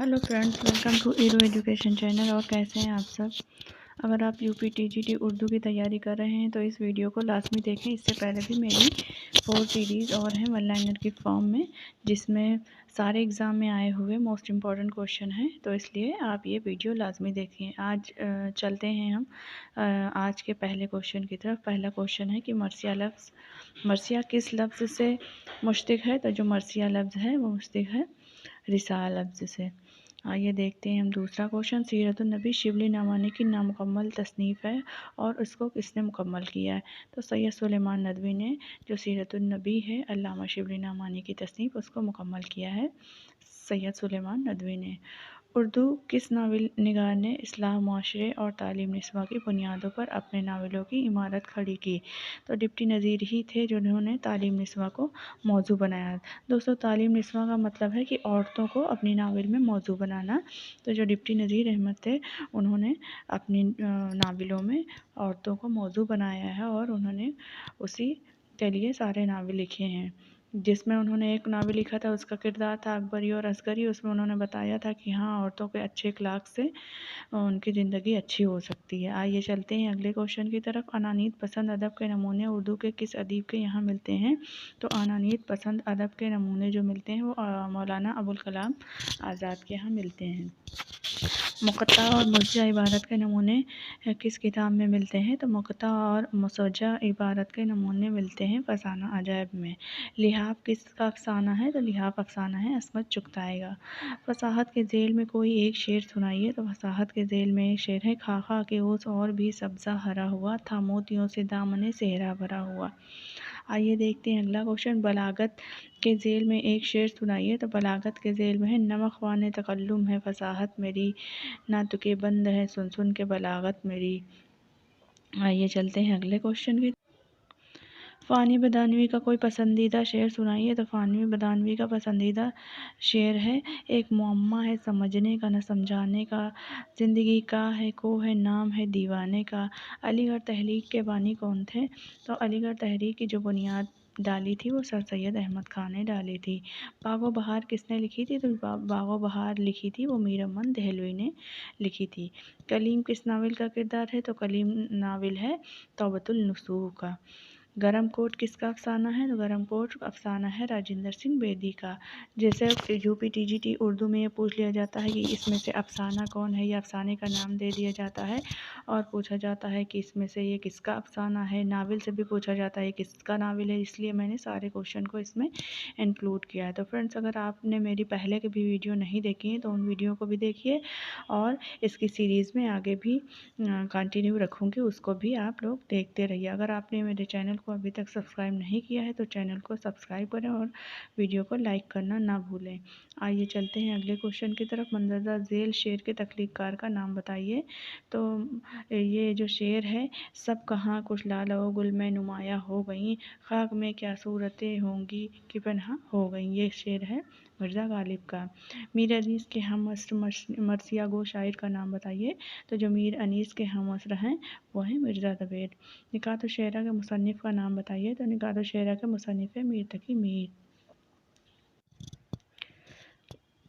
Hello friends, welcome to Ero education channel. और कैसे हैं आप सब। अगर आप यूपी टीजीटी उर्दू की तैयारी कर रहे हैं तो इस वीडियो को लाजमी देखें। इससे पहले भी मेरी 4 सीरीज़ और हैं वन लाइनर की फॉर्म में, जिसमें सारे एग्ज़ाम में आए हुए मोस्ट इम्पॉर्टेंट क्वेश्चन हैं, तो इसलिए आप ये वीडियो लाजमी देखें। आज चलते हैं हम आज के पहले क्वेश्चन की तरफ। पहला क्वेश्चन है कि मर्सिया किस लफ्ज़ से मुश्तिक है। तो जो मर्सिया लफ्ज़ है वो मुश्तिक है रिसाल लफ्ज़ से। आइए देखते हैं हम दूसरा क्वेश्चन। सीरतुन्नबी शिबली नामानी की नामुकम्मल तसनीफ़ है और उसको किसने मुकम्मल किया है। तो सैयद सुलेमान नदवी ने जो सीरतुन्नबी है अल्लामा शिबली नामानी की तसनीफ़ उसको मुकम्मल किया है सैयद सुलेमान नदवी ने। उर्दू किस नावल निगार ने इस्लाह माशरे और तालीम निस्वा की बुनियादों पर अपने नावलों की इमारत खड़ी की। तो डिप्टी नज़ीर ही थे जिन्होंने तालीम निस्वा को मौजू बनाया। दोस्तों, तालीम निस्वा का मतलब है कि औरतों को अपनी नावल में मौजू बनाना। तो जो डिप्टी नज़ीर अहमद थे उन्होंने अपनी नावलों में औरतों को मौजू बनाया है और उन्होंने उसी के लिए सारे नावल लिखे हैं। जिसमें उन्होंने एक नावल लिखा था, उसका किरदार था अकबरी और असगरी। उसमें उन्होंने बताया था कि हाँ, औरतों के अच्छे अखलाक से उनकी ज़िंदगी अच्छी हो सकती है। आइए चलते हैं अगले क्वेश्चन की तरफ। अनानीत पसंद अदब के नमूने उर्दू के किस अदीब के यहाँ मिलते हैं। तो अनानीत पसंद अदब के नमूने जो मिलते हैं वो मौलाना अबुल कलाम आज़ाद के यहाँ मिलते हैं। मुक़त्ता और मुसज्जा इबारत के नमूने किस किताब में मिलते हैं। तो मुक़त्ता और मुसज्जा इबारत के नमूने मिलते हैं फ़साना अजायब में। लिहाफ किसका अफसाना है। तो लिहाफ अफसाना है असमत चुगताई का। फसाहत के ज़ेल में कोई एक शेर सुनाइए। तो फसाहत के ज़ेल में एक शेर है, खाखा के ओस और भी सब्ज़ा हरा हुआ था, मोतियों से दामने सेहरा भरा हुआ। आइए देखते हैं अगला क्वेश्चन। बलागत के ज़ेल में एक शेर सुनाइए। तो बलागत के ज़ेल में है, नमक ख़्वाने तकल्लुम है फसाहत मेरी, ना तुके बंद है सुन सुन के बलागत मेरी। आइए चलते हैं अगले क्वेश्चन की। फ़ानी बदानवी का कोई पसंदीदा शेर सुनाइए। तो फ़ानी बदानवी का पसंदीदा शेर है, एक मुअम्मा है समझने का न समझाने का, ज़िंदगी का है को है नाम है दीवाने का। अलीगढ़ तहरीक के बानी कौन थे। तो अलीगढ़ तहरीक की जो बुनियाद डाली थी वो सर सैयद अहमद ख़ान ने डाली थी। बागो बहार किसने लिखी थी। तो बागो बहार लिखी थी वो मीर अमन देहलवी ने लिखी थी। कलीम किस नावल का किरदार है। तो कलीम नावल है तौबतुल नसूह का। गरम कोट किसका अफसाना है। तो गरम कोट अफसाना है राजेंद्र सिंह बेदी का। जैसे यूपी टीजीटी उर्दू में ये पूछ लिया जाता है कि इसमें से अफसाना कौन है, या अफसाने का नाम दे दिया जाता है और पूछा जाता है कि इसमें से ये किसका अफसाना है। नावल से भी पूछा जाता है किसका नावल है, इसलिए मैंने सारे क्वेश्चन को इसमें इंक्लूड किया है। तो फ्रेंड्स, अगर आपने मेरी पहले की भी वीडियो नहीं देखी है तो उन वीडियो को भी देखिए, और इसकी सीरीज़ में आगे भी कंटिन्यू रखूँगी, उसको भी आप लोग देखते रहिए। अगर आपने मेरे चैनल को अभी तक सब्सक्राइब नहीं किया है तो चैनल को सब्सक्राइब करें और वीडियो को लाइक करना ना भूलें। आइए चलते हैं अगले क्वेश्चन की तरफ। मंदरजा झेल शेर के तख्लीक़कार का नाम बताइए। तो ये जो शेर है, सब कहाँ कुछ लालो गुल में नुमाया हो गई, खाक में क्या सूरतें होंगी कि पन्हा हो गई। ये शेर है मिर्ज़ा गालिब का। मीर अनीस के हम मरसिया गो शायर का नाम बताइए। तो जो मीर अनीस के हम असर हैं वो हैं मिर्ज़ा ज़बेर। निकात शेरा के मुसन्निफ़ का नाम बताइए। तो निकात शेरा के मुसन्निफ़ है मीर तकी मीर।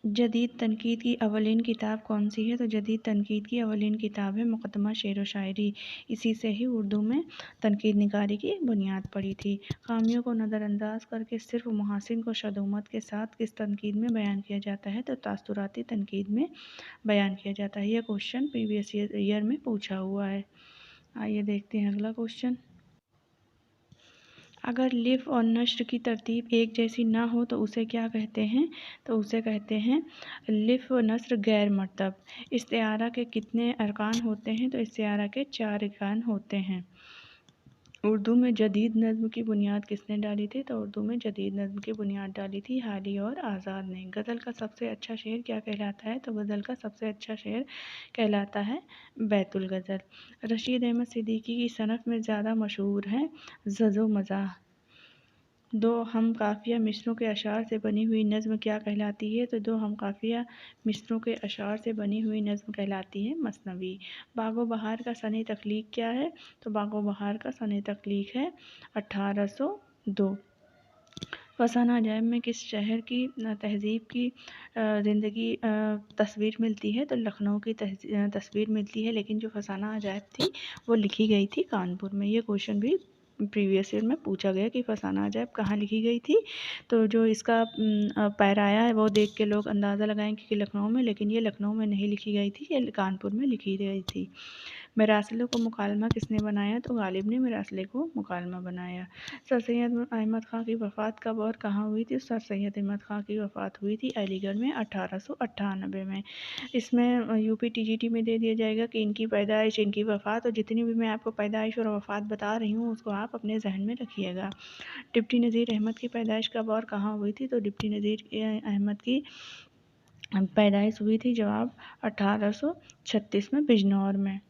जदीद तनकीद की अवलिन किताब कौन सी है। तो जदीद तनकीद की अवलिन किताब है मुक़द्दमा शेर व शायरी। इसी से ही उर्दू में तनकीद निगारी की बुनियाद पड़ी थी। खामियों को नज़रअंदाज करके सिर्फ मुहासिन को शदूमत के साथ किस तनकीद में बयान किया जाता है। तो तासुराती तनकीद में बयान किया जाता है। यह क्वेश्चन प्रीवियस ईयर में पूछा हुआ है। आइए देखते हैं अगला क्वेश्चन। अगर लिफ़ और नश्र की तरतीब एक जैसी ना हो तो उसे क्या कहते हैं। तो उसे कहते हैं लिफ़ व नस्र गैर मरतब। इस्तिआरा के कितने अरकान होते हैं। तो इस्तिआरा के 4 अरकान होते हैं। उर्दू में जदीद नज़्म की बुनियाद किसने डाली थी। तो उर्दू में जदीद नज़्म की बुनियाद डाली थी हाली और आज़ाद ने। गज़ल का सबसे अच्छा शेर क्या कहलाता है। तो गज़ल का सबसे अच्छा शेर कहलाता है बैतुल गज़ल। रशीद अहमद सिद्दीकी की सनफ़ में ज़्यादा मशहूर है ज़ज़ो मज़ाह। दो हम काफ़िया मिसरों के अशार से बनी हुई नज़्म क्या कहलाती है। तो दो हम काफ़िया मिसरों के अशार से बनी हुई नज़्म कहलाती है मसनवी। बागो बहार का सन तख्लीक़ क्या है। तो बागो बहार का सन तख्लीक़ है 1802। फसाना अजायब में किस शहर की तहज़ीब की ज़िंदगी तस्वीर मिलती है? तो लखनऊ की तस्वीर मिलती है, लेकिन जो फसाना अजायब थी वो लिखी गई थी कानपुर में। ये क्वेश्चन भी प्रीवियस ईयर में पूछा गया कि फसाना अजायब कहाँ लिखी गई थी। तो जो इसका पैरा आया है वो देख के लोग अंदाज़ा लगाएंगे कि लखनऊ में, लेकिन ये लखनऊ में नहीं लिखी गई थी, ये कानपुर में लिखी गई थी। मरासिल को मुकालमा किसने बनाया? तो गालिब ने मरासिल को मुकालमा बनाया। सर सैयद अहमद ख़ान की वफ़ात कब और कहाँ हुई थी? सर सैयद अहमद ख़ान की वफ़ात हुई थी अलीगढ़ में 1898 में। इसमें यूपी टीजीटी में दे दिया जाएगा कि इनकी पैदाइश, इनकी वफ़ात, और जितनी भी मैं आपको पैदाइश और वफ़ात बता रही हूँ उसको आप अपने जहन में रखिएगा। डिप्टी नज़ीर अहमद की पैदाइश कब और कहाँ हुई थी? तो डिप्टी नज़ीर अहमद की पैदाइश हुई थी जवाब 1836 में बिजनौर में।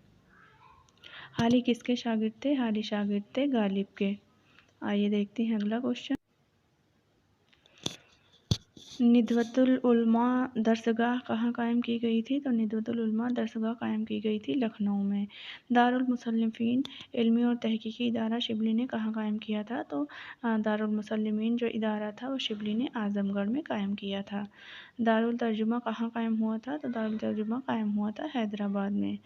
हाली किसके शागिर्द थे? हाली शागिर्द थे गालिब के। आइए देखते हैं अगला क्वेश्चन। निदवतुल उलमा दरसगाह कहाँ कायम की गई थी? तो निदवतुल उलमा दरसगाह कायम की गई थी लखनऊ में। दारुल मुसल्लिमीन इल्मी और तहकीकी इदारा शिबली ने कहाँ कायम किया था? तो दारुल मुसल्लिमीन जो इदारा था वो शिबली ने आज़मगढ़ में कायम किया था। दारुल तर्जुमा कहाँ कायम हुआ था? तो दारुल तर्जुमा कायम हुआ था हैदराबाद में।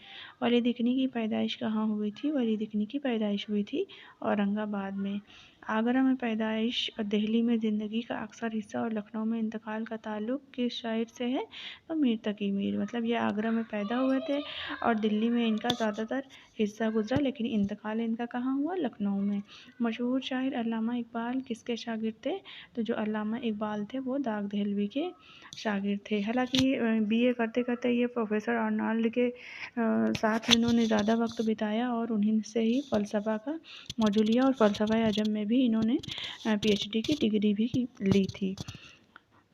वली दिकनी की पैदाइश कहाँ हुई थी? वली दिकनी की पैदाइश हुई थी औरंगाबाद में। आगरा में पैदाइश और दिल्ली में ज़िंदगी का अक्सर हिस्सा और लखनऊ में इंतकाल का ताल्लुक़ किस शायर से है? तो मीर तकी मीर। मतलब ये आगरा में पैदा हुए थे और दिल्ली में इनका ज़्यादातर हिस्सा गुजरा, लेकिन इंतकाल इनका कहाँ हुआ? लखनऊ में। मशहूर शायर अल्लामा इकबाल किसके शागिर्द थे? तो जो अल्लामा इकबाल थे वो दाग दहलवी के शागिर्द थे। हालांकि बीए करते करते ये प्रोफेसर आर्नल्ड के साथ इन्होंने ज़्यादा वक्त बिताया और उन्हीं से ही फ़लसफ़ा का मौजू लिया और फ़लसफ़ा अजम में भी इन्होंने पीएचडी की डिग्री भी ली थी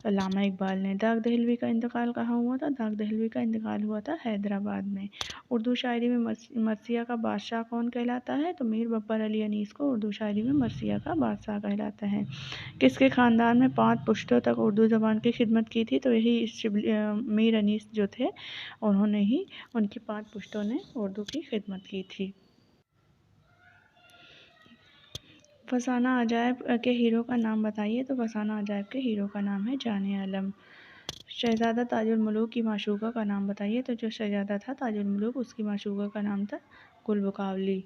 अल्लामा इकबाल ने। दाग दहलवी का इंतकाल कहाँ हुआ था? दाग दहलवी का इंतकाल हुआ था हैदराबाद में। उर्दू शायरी में मरसिया का बादशाह कौन कहलाता है? तो मीर बब्बर अली अनीस को उर्दू शायरी में मरसिया का बादशाह कहलाता है। किसके ख़ानदान में 5 पुश्तों तक उर्दू ज़बान की खिदमत की थी? तो यही मीर अनीस जो थे उन्होंने ही, उनकी 5 पुश्तों ने उर्दू की खिदमत की थी। फसाना अजायब के हीरो का नाम बताइए। तो फसाना अजायब के हीरो का नाम है जाने आलम। शहज़ादा ताजुल मलूक की माशूका का नाम बताइए। तो जो शहज़ादा था ताजुल मलूक उसकी माशूका का नाम था गुलबकावली।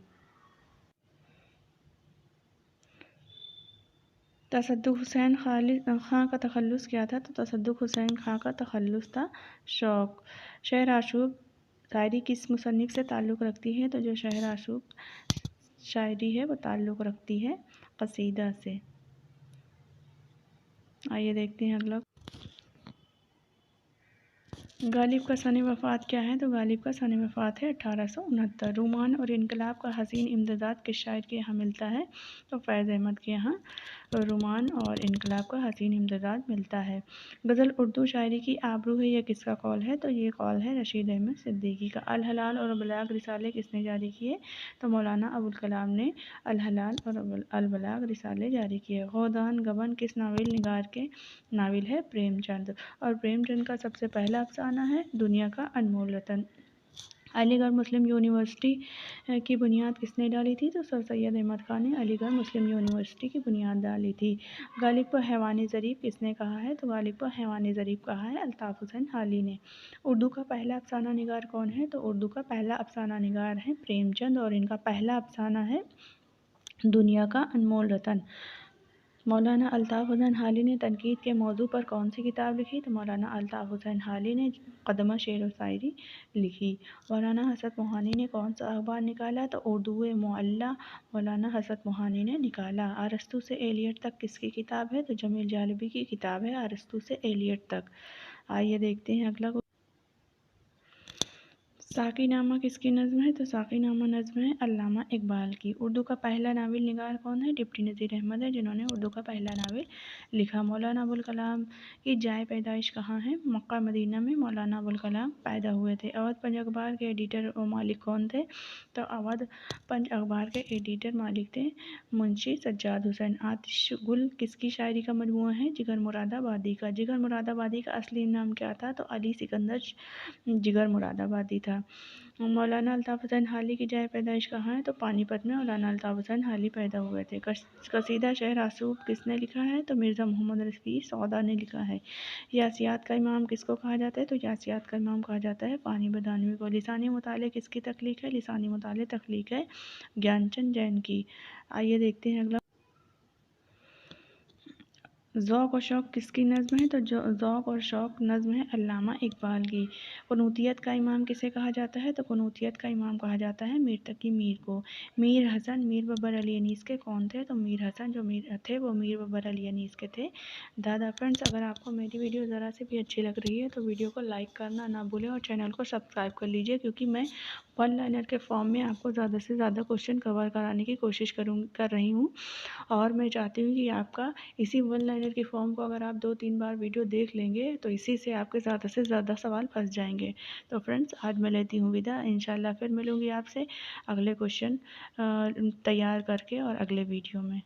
तसद्दुक़ हुसैन खां का तखल्लुस क्या था? तो तसद्दुक़ हुसैन खां का तखल्लुस था शौक़। शहर आशूब शायरी किस मुसन्निफ़ से ताल्लुक़ रखती है? तो जो शहर आशूब शायरी है वो ताल्लुक़ रखती है कसीदा से। आइए देखते हैं अगला। गालिब का सन वफ़ात क्या है? तो गालिब का सन वफ़ात है 1869। रूमान और इनकलाब का हसीन इम्तिज़ाज किस शायर के यहाँ मिलता है? तो फैज़ अहमद के यहाँ रूमान और इनकलाब का हसीन इम्तिज़ाज मिलता है। गज़ल उर्दू शायरी की आबरू है, यह किसका कौल है? तो ये कौल है रशीद अहमद सिद्दीकी का। अल हलाल और बलाग रिसाले किसने जारी किए? तो मौलाना अबुल कलाम ने अल हलाल और अल बलाग रिसाले जारी किए। गोदान गबन किस नावल निगार के नावल है? प्रेमचंद। और प्रेमचंद का सबसे पहला अफसाना है दुनिया का अनमोल रतन। अलीगढ़ मुस्लिम यूनिवर्सिटी की बुनियाद किसने डाली थी? तो सर सैयद अहमद ख़ान ने अलीगढ़ मुस्लिम यूनिवर्सिटी की बुनियाद डाली थी। गालिब को हैवानी ज़रीफ़ किसने कहा है? तो गालिब को हैवानी ज़रीफ़ कहा है अल्ताफ़ हुसैन हाली ने। उर्दू का पहला अफसाना निगार कौन है? तो उर्दू का पहला अफसाना निगार है प्रेमचंद और इनका पहला अफसाना है दुनिया का अनमोल रतन। मौलाना अल्ताफ़ हुसैन हाली ने तनकीद के मौजू पर कौन सी किताब लिखी? तो मौलाना अल्ताफ़ हुसैन हाली ने क़दमा शेर व शायरी लिखी। मौलाना हसरत मोहानी ने कौन सा अखबार निकाला? तो उर्दू मुअल्ला मौलाना हसरत मोहानी ने निकाला। अरस्तू से एलियट तक किसकी किताब है? तो जमील जालबी की किताब है अरस्तू से एलियट तक। आइए देखते हैं अगला। साक़ीनामा किसकी नज़्म है? तो साक़ीनामा नज़्म है अल्लामा इकबाल की। उर्दू का पहला नावल निगार कौन है? डिप्टी नज़ीर अहमद है जिन्होंने उर्दू का पहला नावल लिखा। मौलाना अबुल कलाम की जाए पैदाइश कहाँ है? मक्का मदीना में मौलाना अबुल कलाम पैदा हुए थे। अवध पंज अखबार के एडिटर और मालिक कौन थे? तो अवध पंज अखबार के एडिटर मालिक थे मुंशी सज्जाद हुसैन। आतिश गुल किसकी शायरी का मजमूआ है? जिगर मुरादाबादी का। जिगर मुरादाबादी का असली नाम क्या था? तो अली सिकंदर जिगर मुरादाबादी था। गया। मौलाना अल्ताफ़ हुसैन हाली की जाए पैदाइश कहाँ है? तो पानीपत में मौलाना अल्ताफ़ हुसैन हाली पैदा हुए थे। कसीदा शहर आसूब किसने लिखा है? तो मिर्ज़ा मोहम्मद रफ़ी सौदा ने लिखा है। यासियात का इमाम किसको कहा जाता है? तो यासियात का इमाम कहा जाता है पानी बदानवी को। लिसानी मुताले किसकी तख्लीक है? लिसानी मुताले तख्लीक है ज्ञानचंद जैन की। आइए देखते हैं अगला। ज़ौक़ और शौक़ किसकी नज़्म है? तो ज़ौक़ और शौक़ नज़्म है अल्लामा इकबाल की। कुनूतियत का इमाम किसे कहा जाता है? तो कुनूतियत का इमाम कहा जाता है मीर तकी मीर को। मीर हसन मीर बब्बर अली अनीस के कौन थे? तो मीर हसन जो मीर थे वो मीर बब्बर अली अनीस के थे दादा। फ्रेंड्स, अगर आपको मेरी वीडियो ज़रा से भी अच्छी लग रही है तो वीडियो को लाइक करना ना भूलें और चैनल को सब्सक्राइब कर लीजिए, क्योंकि मैं वन लाइनर के फॉर्म में आपको ज़्यादा से ज़्यादा क्वेश्चन कवर कराने की कोशिश कर रही हूँ। और मैं चाहती हूँ कि आपका इसी वन लाइनर की फॉर्म को अगर आप 2-3 बार वीडियो देख लेंगे तो इसी से आपके ज़्यादा से ज़्यादा सवाल फंस जाएंगे। तो फ्रेंड्स, आज मैं लेती हूँ विदा। इंशाल्लाह फिर मिलूँगी आपसे अगले क्वेश्चन तैयार करके और अगले वीडियो में।